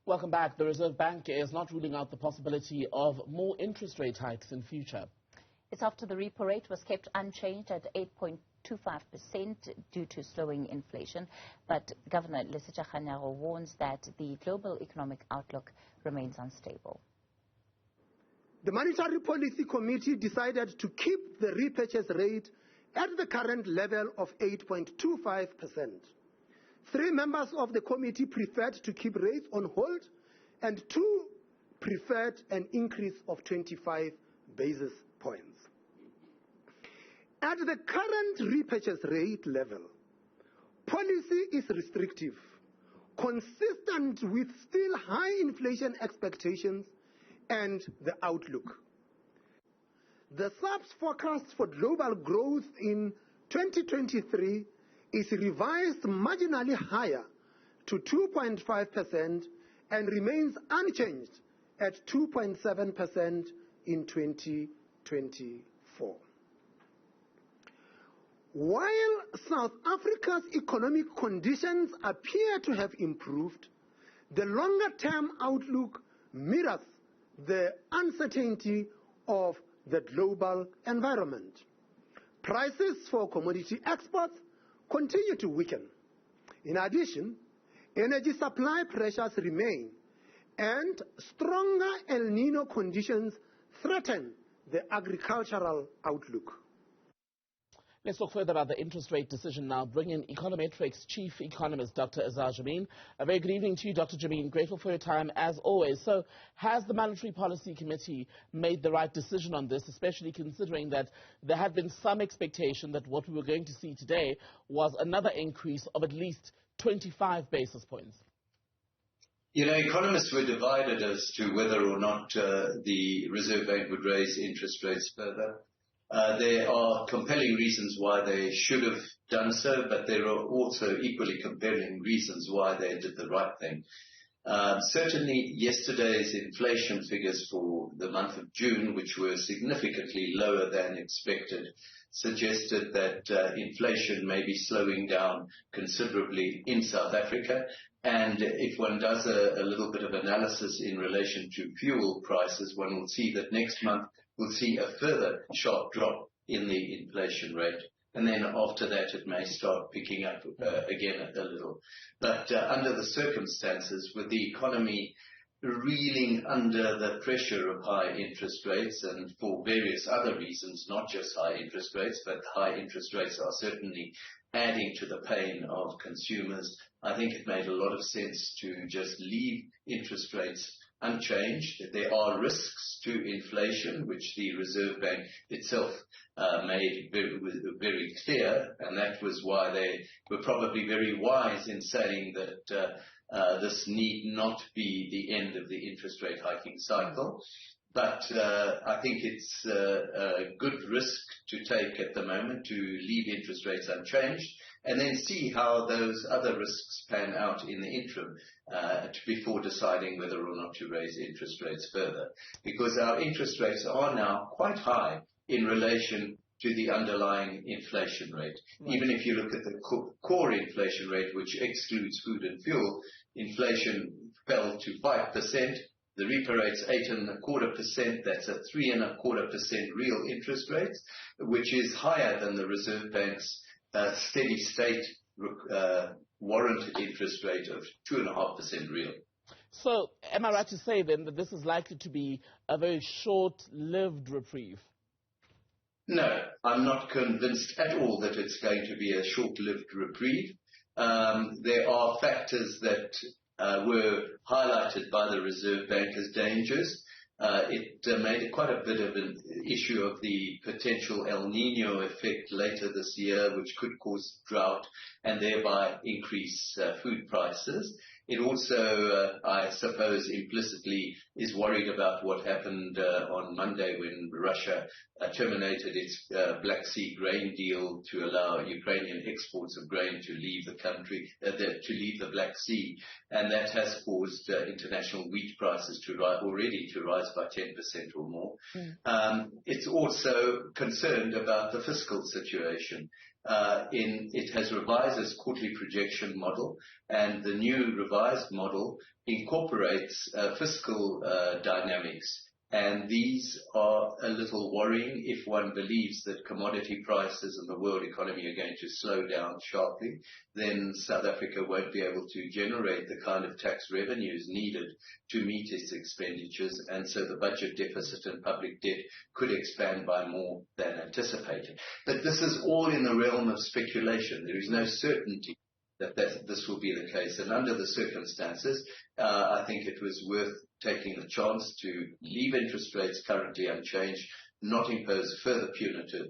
Welcome back. The Reserve Bank is not ruling out the possibility of more interest rate hikes in future. It's after the repo rate was kept unchanged at 8.25% due to slowing inflation. But Governor Azar Jammine warns that the global economic outlook remains unstable. The Monetary Policy Committee decided to keep the repurchase rate at the current level of 8.25%. 3 members of the committee preferred to keep rates on hold, and 2 preferred an increase of 25 basis points. At the current repurchase rate level, policy is restrictive, consistent with still high inflation expectations and the outlook. The SARB's forecast for global growth in 2023 is revised marginally higher to 2.5% and remains unchanged at 2.7% in 2024. While South Africa's economic conditions appear to have improved, the longer-term outlook mirrors the uncertainty of the global environment. Prices for commodity exports continue to weaken. In addition, energy supply pressures remain, and stronger El Niño conditions threaten the agricultural outlook. Let's talk further about the interest rate decision now. Bring in Econometrics Chief Economist, Dr. Azar Jammine. A very good evening to you, Dr. Jammine. Grateful for your time, as always. So, has the Monetary Policy Committee made the right decision on this, especially considering that there had been some expectation that what we were going to see today was another increase of at least 25 basis points? You know, economists were divided as to whether or not the Reserve Bank would raise interest rates further. There are compelling reasons why they should have done so, but there are also equally compelling reasons why they did the right thing. Certainly, yesterday's inflation figures for the month of June, which were significantly lower than expected, suggested that inflation may be slowing down considerably in South Africa. And if one does a little bit of analysis in relation to fuel prices, one will see that next month we'll see a further sharp drop in the inflation rate. And then after that, it may start picking up again a little. But under the circumstances, with the economy reeling under the pressure of high interest rates, and for various other reasons, not just high interest rates, but high interest rates are certainly adding to the pain of consumers, I think it made a lot of sense to just leave interest rates unchanged. There are risks to inflation, which the Reserve Bank itself made very clear, and that was why they were probably very wise in saying that this need not be the end of the interest rate hiking cycle. But I think it's a good risk to take at the moment to leave interest rates unchanged and then see how those other risks pan out in the interim before deciding whether or not to raise interest rates further. Because our interest rates are now quite high in relation to the underlying inflation rate. Right. Even if you look at the core inflation rate, which excludes food and fuel, inflation fell to 5%. The repo rate's 8.25%. That's a 3.25% real interest rate, which is higher than the Reserve Bank's steady state warranted interest rate of 2.5% real. So, am I right to say then that this is likely to be a very short-lived reprieve? No, I'm not convinced at all that it's going to be a short-lived reprieve. There are factors that were highlighted by the Reserve Bank as dangers. It made quite a bit of an issue of the potential El Niño effect later this year, which could cause drought and thereby increase food prices. It also, I suppose, implicitly is worried about what happened on Monday when Russia terminated its Black Sea grain deal to allow Ukrainian exports of grain to leave the country, to leave the Black Sea, and that has caused international wheat prices to rise by 10% or more. It's also concerned about the fiscal situation. it has revised its quarterly projection model, and the new revised model incorporates fiscal dynamics. And these are a little worrying if one believes that commodity prices and the world economy are going to slow down sharply. Then South Africa won't be able to generate the kind of tax revenues needed to meet its expenditures, and so the budget deficit and public debt could expand by more than anticipated. But this is all in the realm of speculation. There is no certainty that this will be the case. And under the circumstances, I think it was worth taking the chance to leave interest rates currently unchanged, not impose further punitive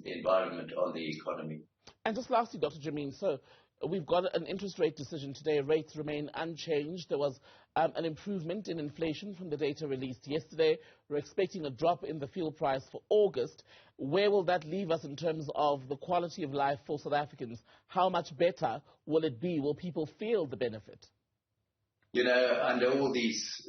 environment on the economy. And just lastly, Dr. Jammine, so we've got an interest rate decision today. Rates remain unchanged. There was an improvement in inflation from the data released yesterday. We're expecting a drop in the fuel price for August. Where will that leave us in terms of the quality of life for South Africans? How much better will it be? Will people feel the benefit? You know, under all these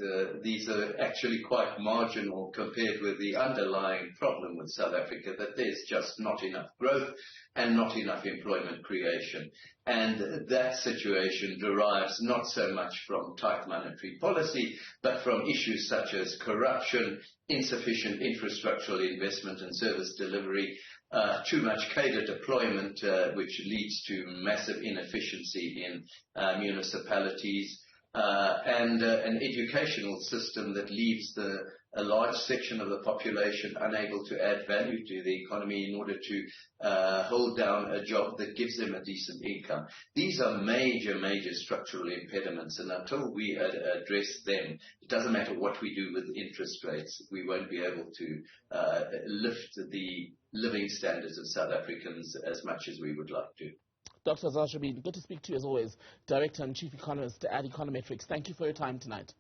are actually quite marginal compared with the underlying problem with South Africa, that there's just not enough growth and not enough employment creation. And that situation derives not so much from tight monetary policy, but from issues such as corruption, insufficient infrastructural investment and service delivery, too much cadre deployment, which leads to massive inefficiency in municipalities, and an educational system that leaves a large section of the population unable to add value to the economy in order to hold down a job that gives them a decent income. These are major, major structural impediments, and until we address them, it doesn't matter what we do with interest rates, we won't be able to lift the living standards of South Africans as much as we would like to. Dr. Azar Jammine, good to speak to you as always, Director and Chief Economist at Econometrics. Thank you for your time tonight.